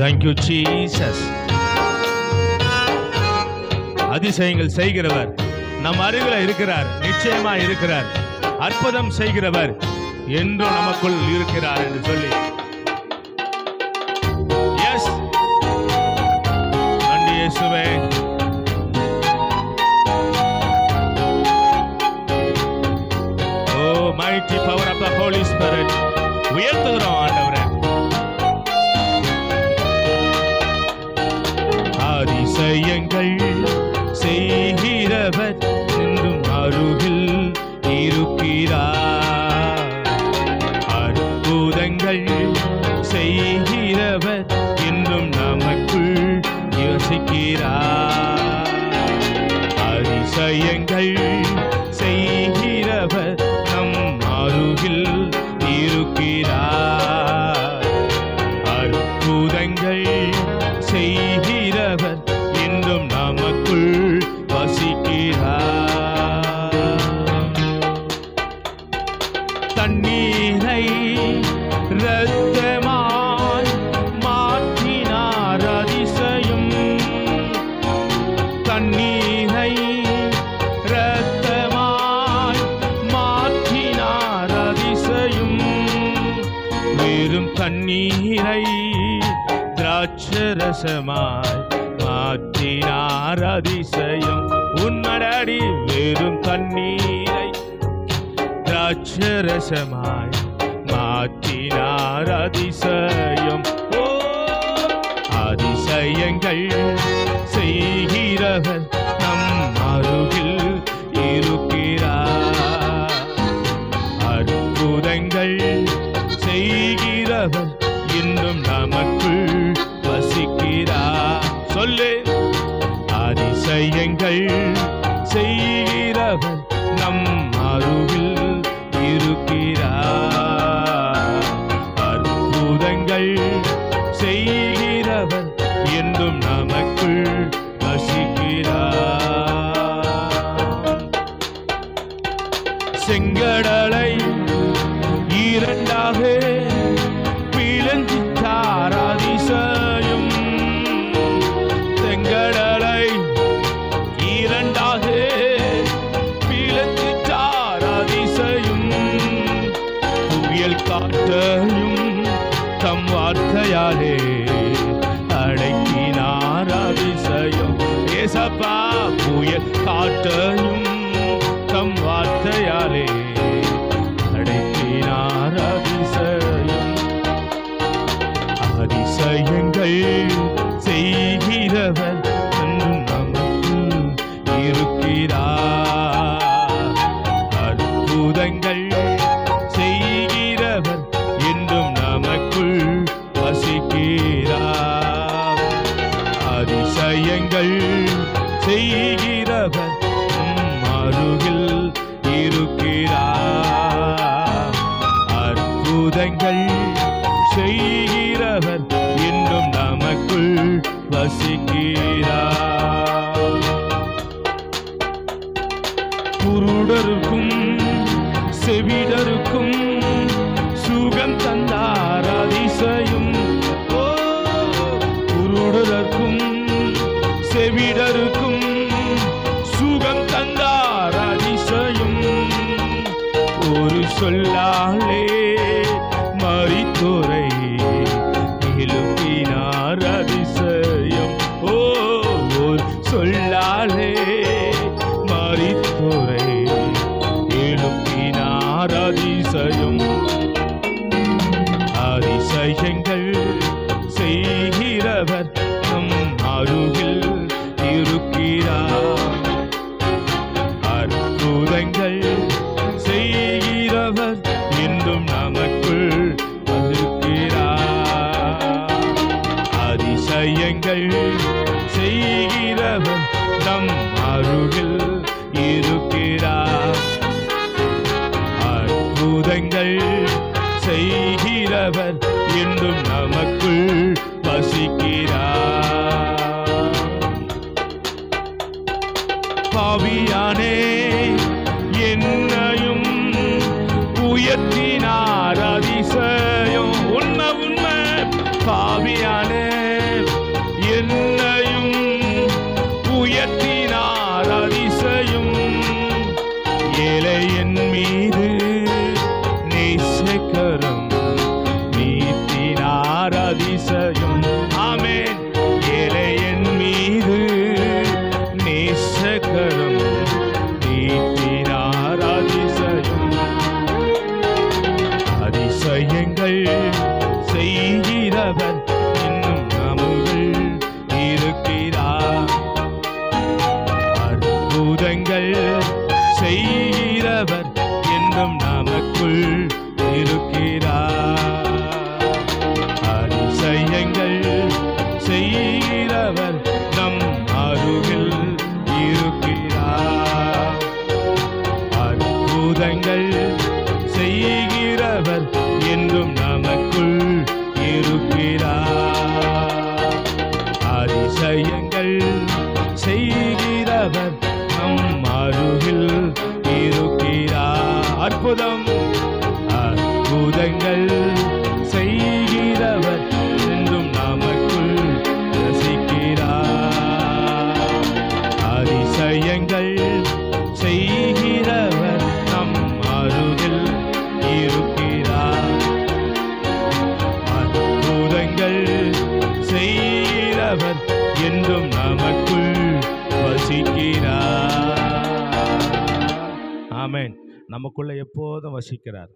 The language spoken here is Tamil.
Thank you Jesus. அதிசயங்கள் செய்கிறவர் நம் அருகில் இருக்கிறார், நிச்சயமா இருக்கிறார். அற்புதம் செய்கிறவர் என்றும் நமக்குள் இருக்கிறார் என்று சொல்லி எஸ் நன்றி இயேசுவே. Oh mighty power of the Holy Spirit. உயர்த்துகிறோம் ஆண்டவரே. அதிசயங்கள் செய்கிறவர் என்றும் அருகில் இருக்கிறார். அற்புதங்கள் செய்கிறவர் என்றும் நமக்குள் யோசிக்கிறார். அதிசயங்கள் செய்கிறவர் நம் அருகில் இருக்கிறார். அற்புதங்கள் செய்கிறவர் என்றும் நமக்குள் வசிக்கிறார். தண்ணீரை இரத்தமாய் மாற்றினார் அதிசயம். தண்ணீரை இரத்தமாய் மாற்றினார் அதிசயம். வெறும் தண்ணீரை திராட்சரசமாய் மாற்றினார் அதிசயம். உன்னடி வெறும் தண்ணீரை திராட்சரசமாய் மாற்றினார் அதிசயம். ஓ அதிசயங்கள் செய்கிறவர் நம் அருகில் இருக்கிறார். அற்புதங்கள் செய்கிறவர் இன்னும் நமக்குள் வசிக்கிறார். சொல்லு அதிசயங்கள் செய்கிறவர் நம் அருகில் இருக்கிறார். அற்புதங்கள் செய்கிறவர் என்றும் நமக்குள் வசிக்கிறார். செங்கடலை இரண்டாக பிளந்திட்டார் அதிசயம். செங்கடலை இரண்டாக பிளந்திட்டார் அதிசயம். புயல் காற்றையும் தம் வார்த்தையாலே அடக்கினார் அதிசயம். ஏசப்பா புயல் காற்றையும் தம் வார்த்தையாலே அடக்கினார் அதிசயம். அதிசயங்கள் செய்கிறவர் என்றும் நமக்குள் இருக்கிறார். அற்புதங்கள் செய்கிறவர் என்றும் நமக்குள் வசிக்கிறார். அதிசயங்கள் செய்கிறவர் அருகில் இருக்கிறார். அற்புதங்கள் செய்கிறவர் என்றும் நமக்குள் வசிக்கிறார். குருடருக்கும் செவிடருக்கும் சுகம் தந்தார் அதிசயம். ஓ குருடருக்கும் செவிடருக்கும் சுகம் தந்தார் அதிசயம். ஒரு சொல்லாலே மரித்தோரை எழுப்பினார் அதிசயம். ஓ ஒரு சொல்லாலே மரித்தோரை எழுப்பினார் அதிசயம். அதிசயங்கள் செய்கிறவர் நம் அருகில் இருக்கிறார். அற்புதங்கள் செய்கிறவர் என்றும் நமக்குள் இருக்கிறார். அதிசயங்கள் செய்கிறவர் நம் அருகில் இருக்கிறார். அற்புதங்கள் செய்கிறவர் என்றும் நமக்குள் வசிக்கிறார். பாவியானே என்னையும் உயர்த்தினார் அதிசயம். உண்மை உண்மை பாவியானே அதிசயம். ஆமென். ஏழையின் மீது நேசக்கரம் நீட்டினார் அதிசயம். அதிசயங்கள் செய்கிறவர் இன்னும் நமக்குள் இருக்கிறார். அற்புதங்கள் செய்கிறவர் என்றும் நமக்குள் இருக்கிறார். அதிசயங்கள் செய்கிறவர் நம் அருகில் இருக்கிறார். அற்புதங்கள் செய்கிறவர் என்றும் நமக்குள் இருக்கிறார். அதிசயங்கள் செய்கிறவர் நம் அருகில் இருக்கிறார். அற்புதங்கள் செய்கிறவர் என்றும் நமக்குள் ரசிக்கிறார். அதிசயங்கள் செய்கிறவர் நம் அருகில் இருக்கிறார். அற்புதங்கள் செய்கிறவர் என்றும் நமக்குள் வசிக்கிறார். ஆமென். நமக்குள்ள எப்போதும் வசிக்கிறார்.